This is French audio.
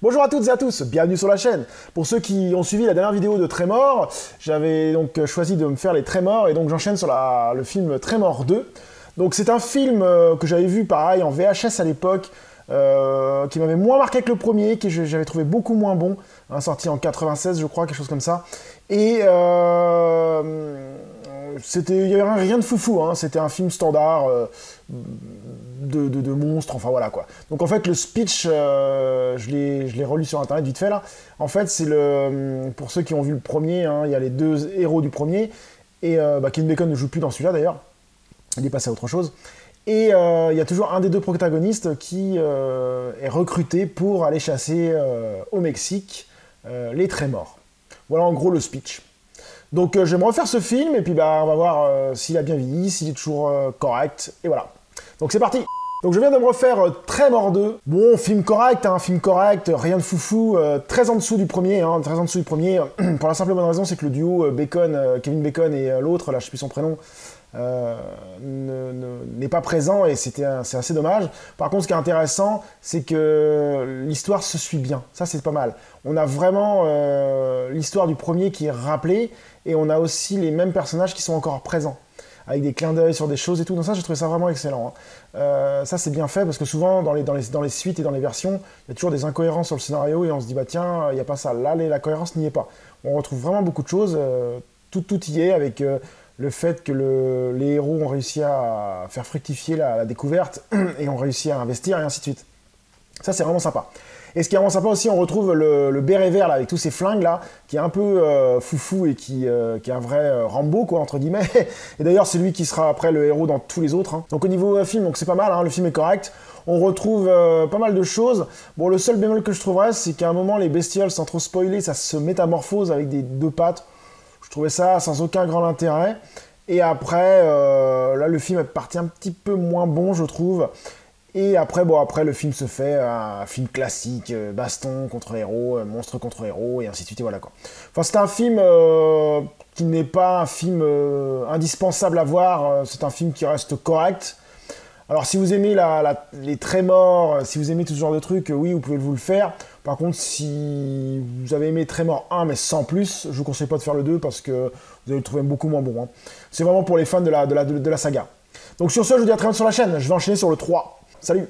Bonjour à toutes et à tous, bienvenue sur la chaîne. Pour ceux qui ont suivi la dernière vidéo de Tremor, j'avais donc choisi de me faire les Tremors et donc j'enchaîne sur le film Tremor 2. Donc c'est un film que j'avais vu pareil en VHS à l'époque, qui m'avait moins marqué que le premier, que j'avais trouvé beaucoup moins bon, hein, sorti en 96 je crois, quelque chose comme ça. Et il n'y avait rien de foufou, hein, c'était un film standard de monstres, enfin voilà quoi. Donc en fait le speech, je l'ai relu sur internet vite fait là. En fait c'est pour ceux qui ont vu le premier, hein, il y a les deux héros du premier, et Kevin Bacon ne joue plus dans celui-là d'ailleurs, il est passé à autre chose. Et il y a toujours un des deux protagonistes qui est recruté pour aller chasser au Mexique les Tremors. Voilà en gros le speech. Donc je vais me refaire ce film et puis on va voir s'il a bien vieilli, s'il est toujours correct, et voilà. Donc c'est parti. Donc je viens de me refaire Tremor 2. Bon, film correct, rien de foufou, très en dessous du premier, hein, très en dessous du premier. Pour la simple et bonne raison, c'est que le duo Kevin Bacon et l'autre, là je sais plus son prénom, n'est pas présent et c'est assez dommage. Par contre, ce qui est intéressant, c'est que l'histoire se suit bien. Ça, c'est pas mal. On a vraiment l'histoire du premier qui est rappelée et on a aussi les mêmes personnages qui sont encore présents, avec des clins d'œil sur des choses et tout. Donc ça, j'ai trouvé ça vraiment excellent. Hein. Ça, c'est bien fait parce que souvent, dans les suites et dans les versions, il y a toujours des incohérences sur le scénario et on se dit, bah tiens, il n'y a pas ça. Là, la cohérence n'y est pas. On retrouve vraiment beaucoup de choses. Tout y est avec le fait que les héros ont réussi à faire fructifier la découverte et ont réussi à investir et ainsi de suite. Ça, c'est vraiment sympa. Et ce qui est vraiment sympa aussi, on retrouve le béret vert là, avec tous ces flingues là, qui est un peu foufou et qui est un vrai Rambo, quoi, entre guillemets. Et d'ailleurs, c'est lui qui sera après le héros dans tous les autres. Hein. Donc au niveau film, donc c'est pas mal, hein, le film est correct. On retrouve pas mal de choses. Bon, le seul bémol que je trouverais, c'est qu'à un moment, les bestioles, sans trop spoiler, ça se métamorphose avec des deux pattes. Je trouvais ça sans aucun grand intérêt. Et après, là, le film est parti un petit peu moins bon, je trouve. Et après, après, le film se fait un film classique, baston contre héros, monstre contre héros, et ainsi de suite, et voilà quoi. Enfin, c'est un film qui n'est pas un film indispensable à voir, c'est un film qui reste correct. Alors, si vous aimez les Tremors, si vous aimez tout ce genre de trucs, oui, vous pouvez vous le faire. Par contre, si vous avez aimé Tremor 1, mais sans plus, je vous conseille pas de faire le 2 parce que vous allez le trouver beaucoup moins bon. Hein. C'est vraiment pour les fans de la saga. Donc sur ce, je vous dis à très bientôt sur la chaîne. Je vais enchaîner sur le 3. Salut!